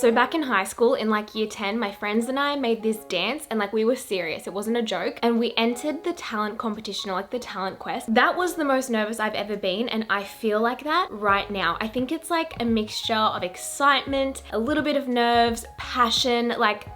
So back in high school in like year 10, my friends and I made this dance and like we were serious. It wasn't a joke. And we entered the talent competition or like the talent quest. That was the most nervous I've ever been. And I feel like that right now. I think it's like a mixture of excitement, a little bit of nerves, passion. Like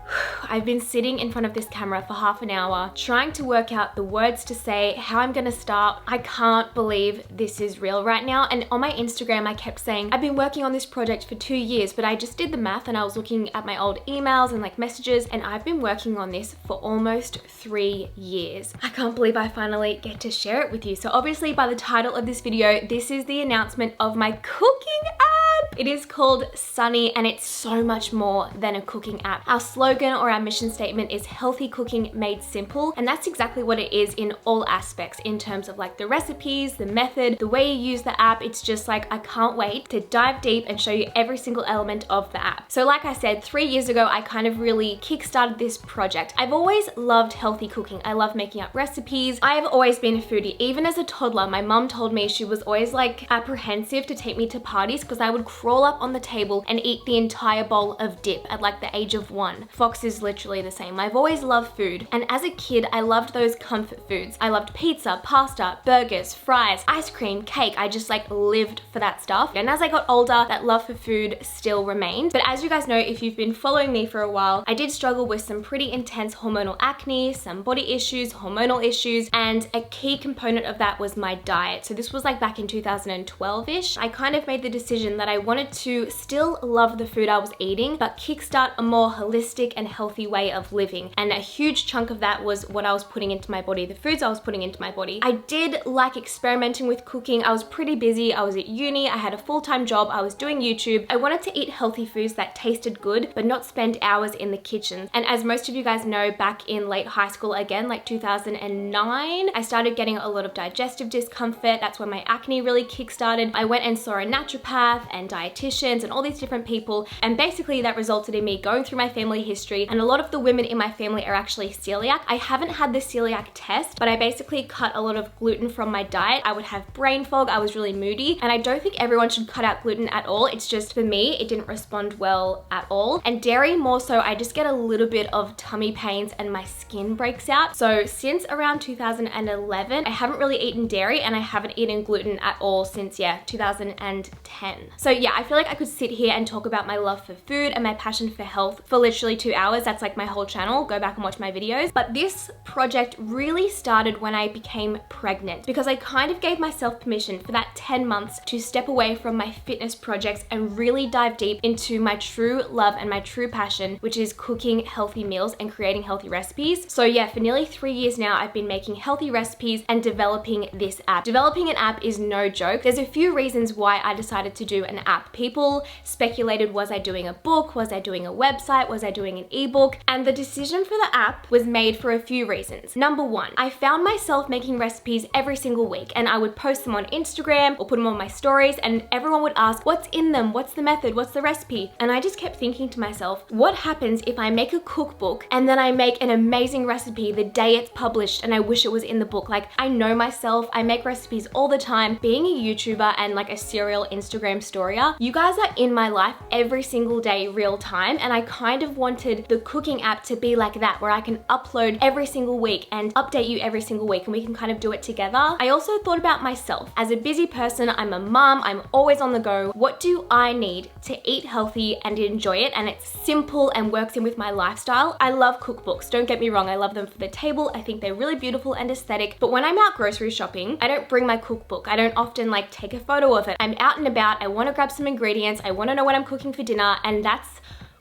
I've been sitting in front of this camera for half an hour trying to work out the words to say, how I'm gonna start. I can't believe this is real right now. And on my Instagram, I kept saying, I've been working on this project for 2 years, but I just did the math and I was looking at my old emails and like messages, and I've been working on this for almost 3 years. I can't believe I finally get to share it with you. So obviously by the title of this video, this is the announcement of my cooking app. It is called Sunee and it's so much more than a cooking app. Our slogan or our mission statement is healthy cooking made simple, and that's exactly what it is in all aspects in terms of like the recipes, the method, the way you use the app. It's just like, I can't wait to dive deep and show you every single element of the app. So like I said, 3 years ago, I kind of really kickstarted this project. I've always loved healthy cooking. I love making up recipes. I have always been a foodie. Even as a toddler, my mom told me she was always like apprehensive to take me to parties because I would crawl up on the table and eat the entire bowl of dip at like the age of 1. Fox is literally the same. I've always loved food. And as a kid, I loved those comfort foods. I loved pizza, pasta, burgers, fries, ice cream, cake. I just like lived for that stuff. And as I got older, that love for food still remained. But as you guys know, if you've been following me for a while, I did struggle with some pretty intense hormonal acne, some body issues, hormonal issues, and a key component of that was my diet. So this was like back in 2012-ish. I kind of made the decision that I wanted to still love the food I was eating, but kickstart a more holistic and healthy way of living. And a huge chunk of that was what I was putting into my body, the foods I was putting into my body. I did like experimenting with cooking. I was pretty busy. I was at uni. I had a full-time job. I was doing YouTube. I wanted to eat healthy foods that tasted good, but not spend hours in the kitchen. And as most of you guys know, back in late high school, again, like 2009, I started getting a lot of digestive discomfort. That's when my acne really kickstarted. I went and saw a naturopath and dietitians and all these different people. And basically that resulted in me going through my family history. And a lot of the women in my family are actually celiac. I haven't had the celiac test, but I basically cut a lot of gluten from my diet. I would have brain fog. I was really moody. And I don't think everyone should cut out gluten at all. It's just for me, it didn't respond well at all. And dairy more so, I just get a little bit of tummy pains and my skin breaks out. So since around 2011, I haven't really eaten dairy and I haven't eaten gluten at all since, 2010. So yeah, I feel like I could sit here and talk about my love for food and my passion for health for literally 2 hours. That's like my whole channel. Go back and watch my videos. But this project really started when I became pregnant because I kind of gave myself permission for that 10 months to step away from my fitness projects and really dive deep into my true love and my true passion, which is cooking healthy meals and creating healthy recipes. So yeah, for nearly 3 years now, I've been making healthy recipes and developing this app. Developing an app is no joke. There's a few reasons why I decided to do an app. People speculated, was I doing a book? Was I doing a website? Was I doing an ebook? And the decision for the app was made for a few reasons. Number one, I found myself making recipes every single week and I would post them on Instagram or put them on my stories and everyone would ask, what's in them? What's the method? What's the recipe? And I just kept thinking to myself, what happens if I make a cookbook and then I make an amazing recipe the day it's published and I wish it was in the book? Like, I know myself, I make recipes all the time. Being a YouTuber and like a serial Instagram storyer, you guys are in my life every single day real time, and I kind of wanted the cooking app to be like that, where I can upload every single week and update you every single week and we can kind of do it together. I also thought about myself. As a busy person, I'm a mom, I'm always on the go. What do I need to eat healthy and enjoy it? And it's simple and works in with my lifestyle. I love cookbooks, don't get me wrong, I love them for the table. I think they're really beautiful and aesthetic, but when I'm out grocery shopping, I don't bring my cookbook. I don't often like take a photo of it. I'm out and about, I wanna grab some ingredients, I wanna know what I'm cooking for dinner, and that's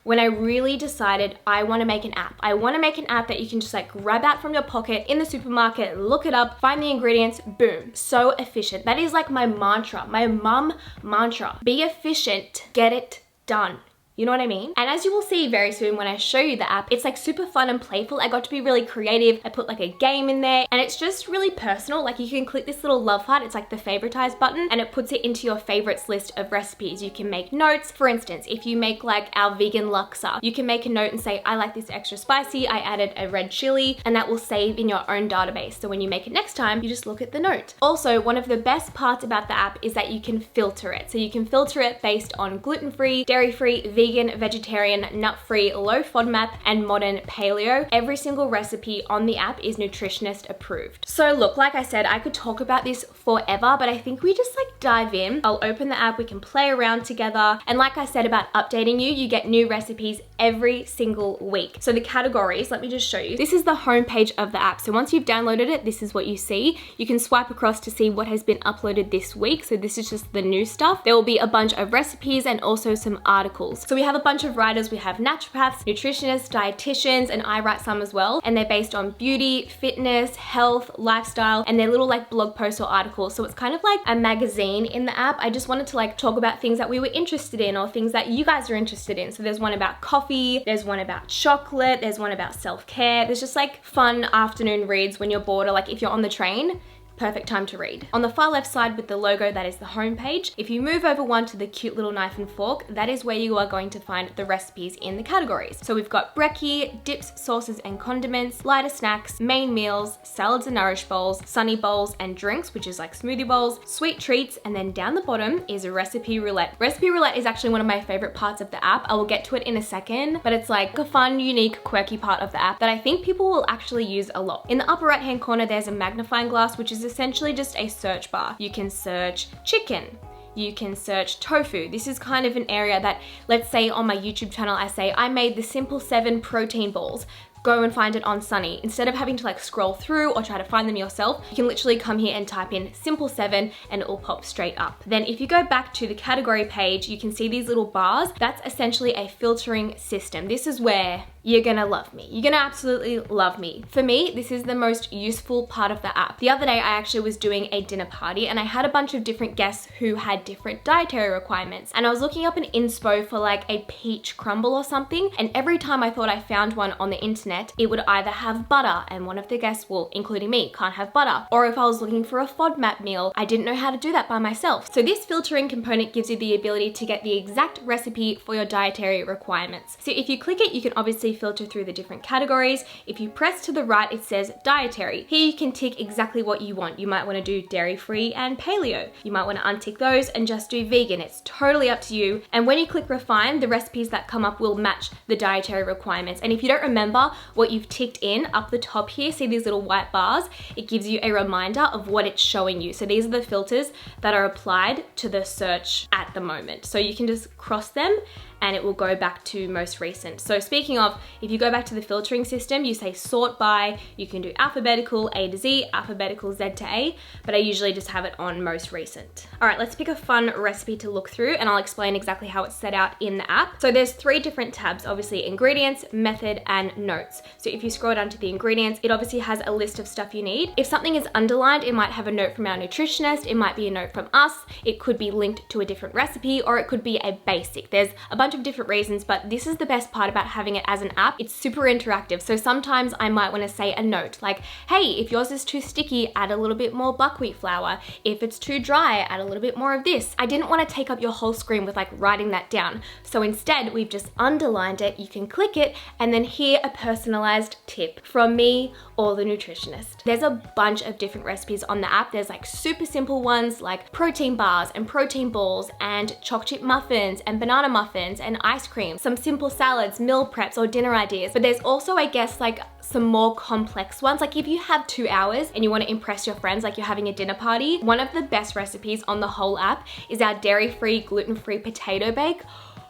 when I really decided I want to make an app. I want to make an app that you can just like grab out from your pocket in the supermarket, look it up, find the ingredients, boom. So efficient. That is like my mantra, my mum mantra. Be efficient, get it done. You know what I mean? And as you will see very soon when I show you the app, it's like super fun and playful. I got to be really creative. I put like a game in there and it's just really personal. Like you can click this little love heart. It's like the Favouritise button and it puts it into your favorites list of recipes. You can make notes. For instance, if you make like our vegan laksa, you can make a note and say, I like this extra spicy. I added a red chili, and that will save in your own database. So when you make it next time, you just look at the note. Also, one of the best parts about the app is that you can filter it. So you can filter it based on gluten-free, dairy-free, vegan, vegan, vegetarian, nut-free, low FODMAP, and modern paleo. Every single recipe on the app is nutritionist approved. So look, like I said, I could talk about this forever, but I think we just like dive in. I'll open the app, we can play around together. And like I said about updating you get new recipes every single week. So the categories, let me just show you. This is the homepage of the app. So once you've downloaded it, this is what you see. You can swipe across to see what has been uploaded this week. So this is just the new stuff. There will be a bunch of recipes and also some articles. So we have a bunch of writers. We have naturopaths, nutritionists, dietitians, and I write some as well. And they're based on beauty, fitness, health, lifestyle, and they're little like blog posts or articles. So it's kind of like a magazine in the app. I just wanted to like talk about things that we were interested in or things that you guys are interested in. So there's one about coffee, there's one about chocolate, there's one about self-care. There's just like fun afternoon reads when you're bored or like if you're on the train. Perfect time to read. On the far left side with the logo, that is the homepage. If you move over one to the cute little knife and fork, that is where you are going to find the recipes in the categories. So we've got brekkie, dips, sauces and condiments, lighter snacks, main meals, salads and nourish bowls, Sunee bowls and drinks, which is like smoothie bowls, sweet treats, and then down the bottom is a recipe roulette. Recipe roulette is actually one of my favorite parts of the app. I will get to it in a second, but it's like a fun, unique, quirky part of the app that I think people will actually use a lot. In the upper right hand corner, there's a magnifying glass, which is essentially just a search bar. You can search chicken. You can search tofu. This is kind of an area that, let's say on my YouTube channel, I say I made the Simple 7 protein balls. Go and find it on Sunee. Instead of having to like scroll through or try to find them yourself, you can literally come here and type in Simple 7 and it will pop straight up. Then if you go back to the category page, you can see these little bars. That's essentially a filtering system. This is where you're gonna love me. You're gonna absolutely love me. For me, this is the most useful part of the app. The other day, I actually was doing a dinner party and I had a bunch of different guests who had different dietary requirements. And I was looking up an inspo for like a peach crumble or something. And every time I thought I found one on the internet, it would either have butter and one of the guests, well, including me, can't have butter. Or if I was looking for a FODMAP meal, I didn't know how to do that by myself. So this filtering component gives you the ability to get the exact recipe for your dietary requirements. So if you click it, you can obviously filter through the different categories. If you press to the right, it says dietary. Here you can tick exactly what you want. You might want to do dairy-free and paleo. You might want to untick those and just do vegan. It's totally up to you. And when you click refine, the recipes that come up will match the dietary requirements. And if you don't remember what you've ticked in up the top here, see these little white bars? It gives you a reminder of what it's showing you. So these are the filters that are applied to the search at the moment. So you can just cross them and it will go back to most recent. So speaking of, if you go back to the filtering system, you say sort by, you can do alphabetical A to Z, alphabetical Z to A, but I usually just have it on most recent. All right, let's pick a fun recipe to look through and I'll explain exactly how it's set out in the app. So there's 3 different tabs, obviously ingredients, method, and notes. So if you scroll down to the ingredients, it obviously has a list of stuff you need. If something is underlined, it might have a note from our nutritionist, it might be a note from us, it could be linked to a different recipe, or it could be a basic. There's a bunch of different reasons, but this is the best part about having it as an app. It's super interactive. So sometimes I might want to say a note like, hey, if yours is too sticky, add a little bit more buckwheat flour. If it's too dry, add a little bit more of this. I didn't want to take up your whole screen with like writing that down. So instead, we've just underlined it. You can click it and then hear a personalized tip from me or the nutritionist. There's a bunch of different recipes on the app. There's like super simple ones like protein bars and protein balls and chocolate chip muffins and banana muffins and ice cream, some simple salads, meal preps, or dinner ideas. But there's also, I guess, like some more complex ones. Like if you have 2 hours and you want to impress your friends, like you're having a dinner party, one of the best recipes on the whole app is our dairy-free, gluten-free potato bake.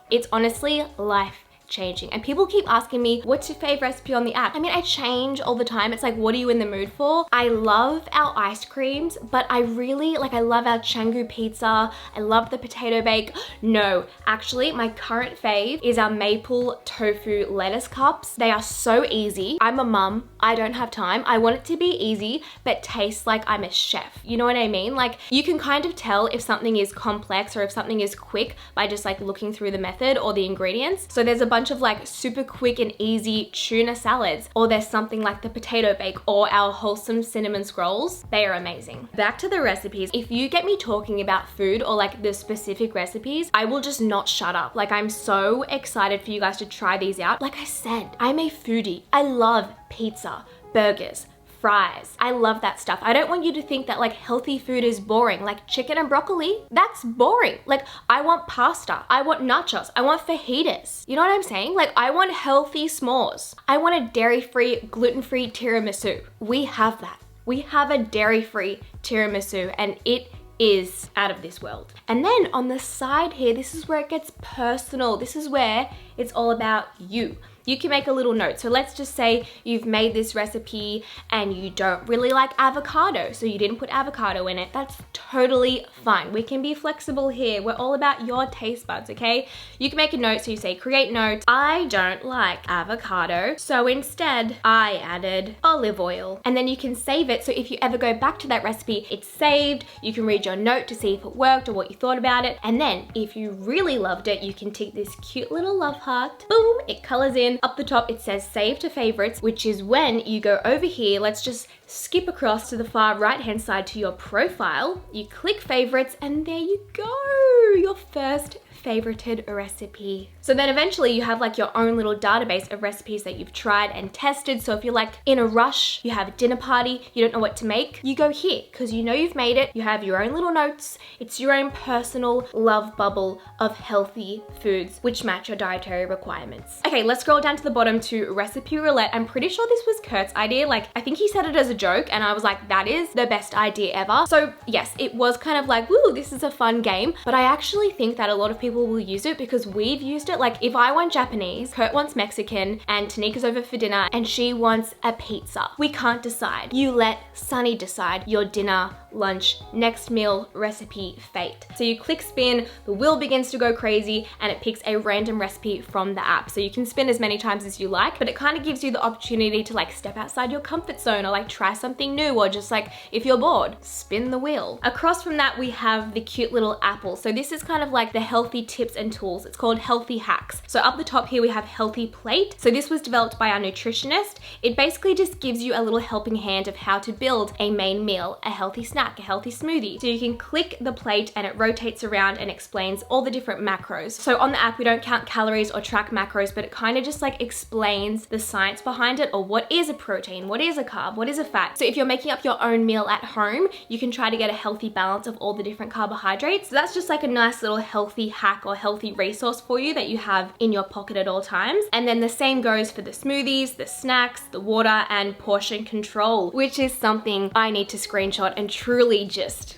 It's honestly life changing. And people keep asking me, what's your favorite recipe on the app? I mean, I change all the time. It's like, what are you in the mood for? I love our ice creams, but I really, like, I love our Canggu pizza. I love the potato bake. No, actually, my current fave is our maple tofu lettuce cups. They are so easy. I'm a mum. I don't have time. I want it to be easy, but taste like I'm a chef. You know what I mean? Like, you can kind of tell if something is complex or if something is quick by just like looking through the method or the ingredients. So there's a bunch of like super quick and easy tuna salads, or there's something like the potato bake or our wholesome cinnamon scrolls. They are amazing. Back to the recipes. If you get me talking about food or like the specific recipes, I will just not shut up. Like, I'm so excited for you guys to try these out. Like I said, I'm a foodie. I love pizza, burgers, fries. I love that stuff. I don't want you to think that like healthy food is boring. Like chicken and broccoli, that's boring. Like I want pasta, I want nachos, I want fajitas. You know what I'm saying? Like I want healthy s'mores. I want a dairy-free, gluten-free tiramisu. We have that. We have a dairy-free tiramisu and it is out of this world. And then on the side here, this is where it gets personal. This is where it's all about you. You can make a little note. So let's just say you've made this recipe and you don't really like avocado, so you didn't put avocado in it. That's totally fine. We can be flexible here. We're all about your taste buds, okay? You can make a note, so you say create note. I don't like avocado, so instead I added olive oil. And then you can save it, so if you ever go back to that recipe, it's saved. You can read your note to see if it worked or what you thought about it. And then if you really loved it, you can tick this cute little love heart. Boom, it colors in. Up the top, it says save to favorites, which is when you go over here. Let's just skip across to the far right hand side to your profile. You click favorites and there you go, your first favorited recipe. So then eventually you have like your own little database of recipes that you've tried and tested. So if you're like in a rush, you have a dinner party, you don't know what to make, you go here because you know you've made it. You have your own little notes. It's your own personal love bubble of healthy foods which match your dietary requirements. Okay, let's scroll down to the bottom to recipe roulette. I'm pretty sure this was Kurt's idea. Like I think he said it as a joke and I was like, that is the best idea ever. So yes, it was kind of like, woo, this is a fun game. But I actually think that a lot of people will use it because we've used it. Like if I want Japanese, Kurt wants Mexican, and Tanika's over for dinner and she wants a pizza. We can't decide. You let Sunee decide your dinner, lunch, next meal, recipe, fate. So you click spin, the wheel begins to go crazy and it picks a random recipe from the app. So you can spin as many times as you like, but it kind of gives you the opportunity to like step outside your comfort zone or like try something new, or just like if you're bored, spin the wheel. Across from that, we have the cute little apple. So this is kind of like the healthy tips and tools. It's called Healthy Hacks. So up the top here, we have Healthy Plate. So this was developed by our nutritionist. It basically just gives you a little helping hand of how to build a main meal, a healthy snack, a healthy smoothie. So you can click the plate and it rotates around and explains all the different macros. So on the app, we don't count calories or track macros, but it kind of just like explains the science behind it, or what is a protein, what is a carb, what is a fat. So if you're making up your own meal at home, you can try to get a healthy balance of all the different carbohydrates. So that's just like a nice little healthy hack or healthy resource for you that you have in your pocket at all times. And then the same goes for the smoothies, the snacks, the water, and portion control, which is something I need to screenshot and truly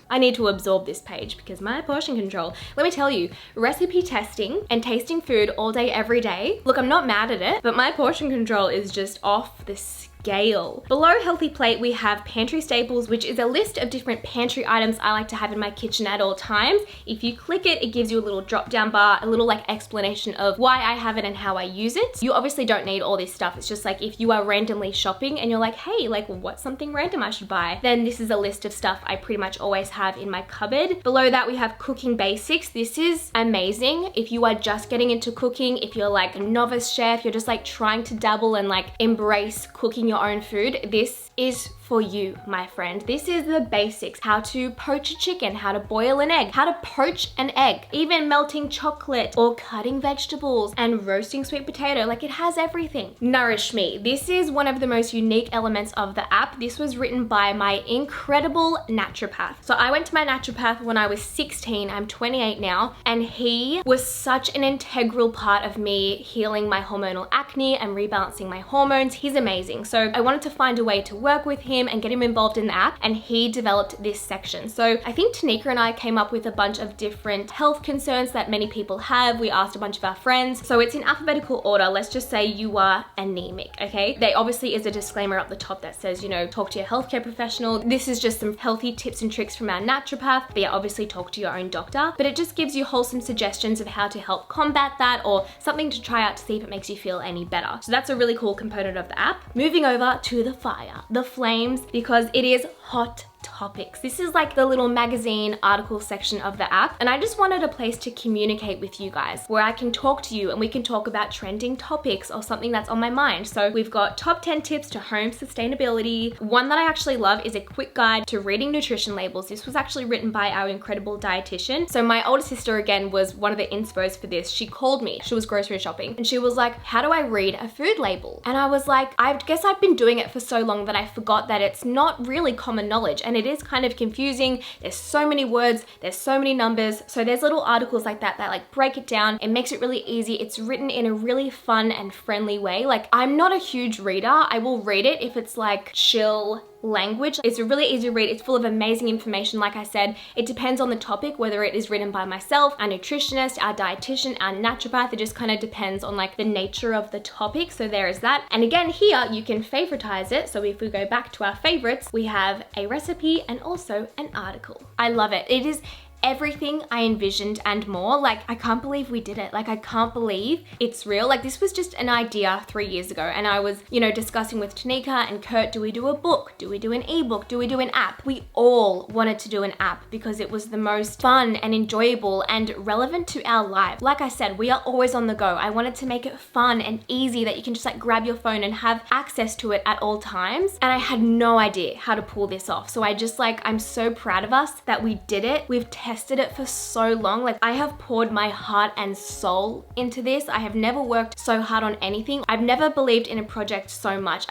I need to absorb this page because my portion control, let me tell you, recipe testing and tasting food all day, every day. Look, I'm not mad at it, but my portion control is just off the scale. Below Healthy Plate, we have Pantry Staples, which is a list of different pantry items I like to have in my kitchen at all times. If you click it, it gives you a little drop down bar, a little like explanation of why I have it and how I use it. You obviously don't need all this stuff. It's just like if you are randomly shopping and you're like, hey, like what's something random I should buy? Then this is a list of stuff I pretty much always have in my cupboard. Below that, we have Cooking Basics. This is amazing if you are just getting into cooking, if you're like a novice chef, you're just like trying to dabble and like embrace cooking your own food. This is for you, my friend. This is the basics. How to poach a chicken, how to boil an egg, how to poach an egg, even melting chocolate or cutting vegetables and roasting sweet potato. Like it has everything. Nourish Me. This is one of the most unique elements of the app. This was written by my incredible naturopath. So I went to my naturopath when I was 16. I'm 28 now, and he was such an integral part of me healing my hormonal acne and rebalancing my hormones. He's amazing. So I wanted to find a way to work with him and get him involved in the app, and he developed this section. So I think Tanika and I came up with a bunch of different health concerns that many people have. We asked a bunch of our friends. So it's in alphabetical order. Let's just say you are anemic, okay? There obviously is a disclaimer up the top that says, you know, talk to your healthcare professional. This is just some healthy tips and tricks from our naturopath, but yeah, obviously talk to your own doctor. But it just gives you wholesome suggestions of how to help combat that, or something to try out to see if it makes you feel any better. So that's a really cool component of the app. Moving over to the fire, the flames, because it is hot topics. This is like the little magazine article section of the app, and I just wanted a place to communicate with you guys where I can talk to you and we can talk about trending topics or something that's on my mind. So we've got top 10 tips to home sustainability. One that I actually love is a quick guide to reading nutrition labels. This was actually written by our incredible dietitian. So my older sister again was one of the inspos for this. She called me, she was grocery shopping, and she was like, how do I read a food label? And I was like, I guess I've been doing it for so long that I forgot that it's not really common knowledge, and it is kind of confusing. There's so many words, there's so many numbers. So there's little articles like that like break it down. It makes it really easy. It's written in a really fun and friendly way. Like, I'm not a huge reader. I will read it if it's like chill language. It's a really easy read. It's full of amazing information. Like I said, it depends on the topic, whether it is written by myself, our nutritionist, our dietitian, our naturopath. It just kind of depends on like the nature of the topic. So there is that. And again, here you can favoritize it. So if we go back to our favorites, we have a recipe and also an article. I love it. It is everything I envisioned and more. Like, I can't believe we did it. Like, I can't believe it's real. Like, this was just an idea 3 years ago, and I was, you know, discussing with Tanika and Kurt, do we do a book? Do we do an ebook? Do we do an app? We all wanted to do an app because it was the most fun and enjoyable and relevant to our life. Like I said, we are always on the go. I wanted to make it fun and easy that you can just like grab your phone and have access to it at all times. And I had no idea how to pull this off. So I just like, I'm so proud of us that we did it. We've tested it for so long. Like, I have poured my heart and soul into this. I have never worked so hard on anything. I've never believed in a project so much.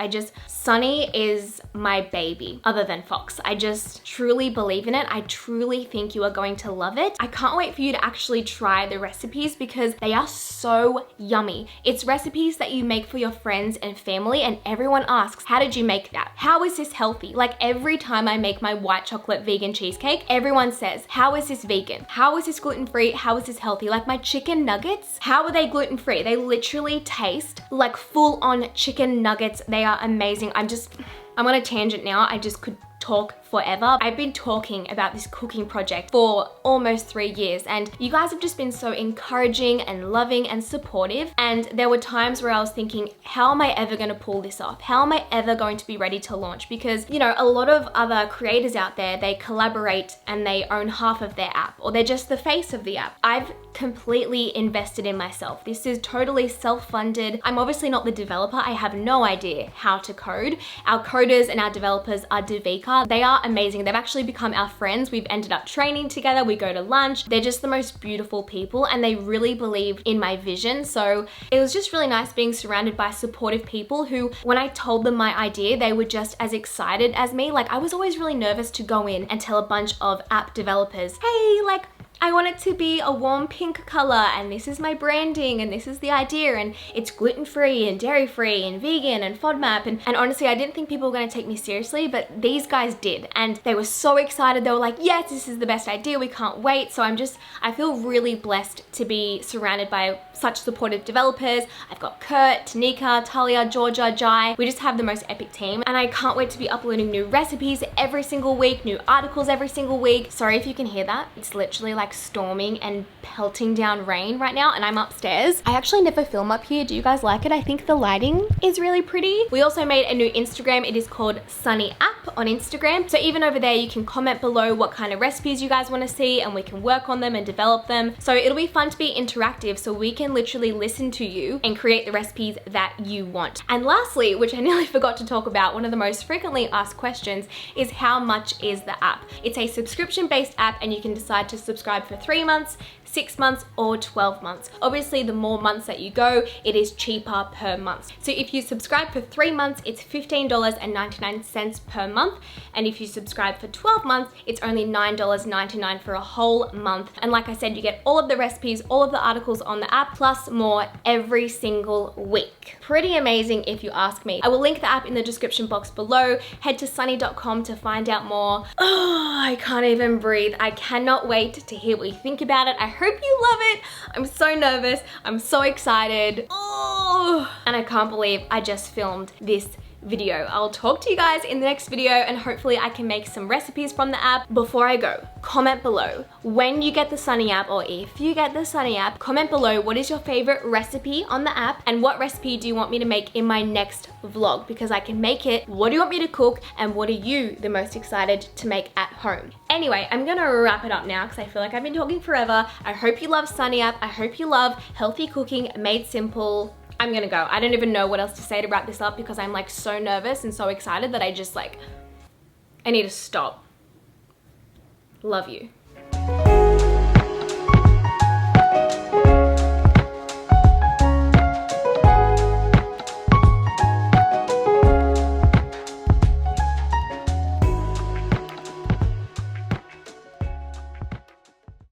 Sunee is my baby, other than Fox. I just truly believe in it. I truly think you are going to love it. I can't wait for you to actually try the recipes because they are so yummy. It's recipes that you make for your friends and family, and everyone asks, how did you make that? How is this healthy? Like, every time I make my white chocolate vegan cheesecake, everyone says, how is this vegan? How is this gluten-free? How is this healthy? Like, my chicken nuggets, how are they gluten-free? They literally taste like full-on chicken nuggets. They are amazing. I'm on a tangent now. I just could talk forever. I've been talking about this cooking project for almost 3 years, and you guys have just been so encouraging and loving and supportive. And there were times where I was thinking, how am I ever going to pull this off? How am I ever going to be ready to launch? Because, you know, a lot of other creators out there, they collaborate and they own half of their app, or they're just the face of the app. I've completely invested in myself. This is totally self-funded. I'm obviously not the developer. I have no idea how to code. Our coders and our developers are Devika. They are amazing. They've actually become our friends. We've ended up training together. We go to lunch. They're just the most beautiful people, and they really believe in my vision. So it was just really nice being surrounded by supportive people who, when I told them my idea, they were just as excited as me. Like, I was always really nervous to go in and tell a bunch of app developers, hey, like, I want it to be a warm pink color, and this is my branding, and this is the idea, and it's gluten-free and dairy-free and vegan and FODMAP. And honestly, I didn't think people were gonna take me seriously, but these guys did. And they were so excited. They were like, yes, this is the best idea. We can't wait. So I feel really blessed to be surrounded by such supportive developers. I've got Kurt, Tanika, Talia, Georgia, Jai. We just have the most epic team. And I can't wait to be uploading new recipes every single week, new articles every single week. Sorry if you can hear that. It's literally like storming and pelting down rain right now, and I'm upstairs. I actually never film up here. Do you guys like it? I think the lighting is really pretty. We also made a new Instagram. It is called Sunee App on Instagram. So even over there, you can comment below what kind of recipes you guys want to see, and we can work on them and develop them. So it'll be fun to be interactive, so we can literally listen to you and create the recipes that you want. And lastly, which I nearly forgot to talk about, one of the most frequently asked questions is, how much is the app? It's a subscription-based app, and you can decide to subscribe for 3 months, 6 months, or 12 months. Obviously, the more months that you go, it is cheaper per month. So if you subscribe for 3 months, it's $15.99 per month. And if you subscribe for 12 months, it's only $9.99 for a whole month. And like I said, you get all of the recipes, all of the articles on the app, plus more every single week. Pretty amazing if you ask me. I will link the app in the description box below. Head to sunee.com to find out more. Oh, I can't even breathe. I cannot wait to hear what you think about it. I hope you love it. I'm so nervous. I'm so excited. Oh, and I can't believe I just filmed this video. I'll talk to you guys in the next video, and hopefully I can make some recipes from the app. Before I go, comment below when you get the Sunee app, or if you get the Sunee app, comment below what is your favorite recipe on the app and what recipe do you want me to make in my next vlog, because I can make it. What do you want me to cook, and what are you the most excited to make at home? Anyway, I'm gonna wrap it up now because I feel like I've been talking forever. I hope you love Sunee app. I hope you love healthy cooking made simple. I'm gonna go. I don't even know what else to say to wrap this up because I'm like so nervous and so excited that I just like, I need to stop. Love you.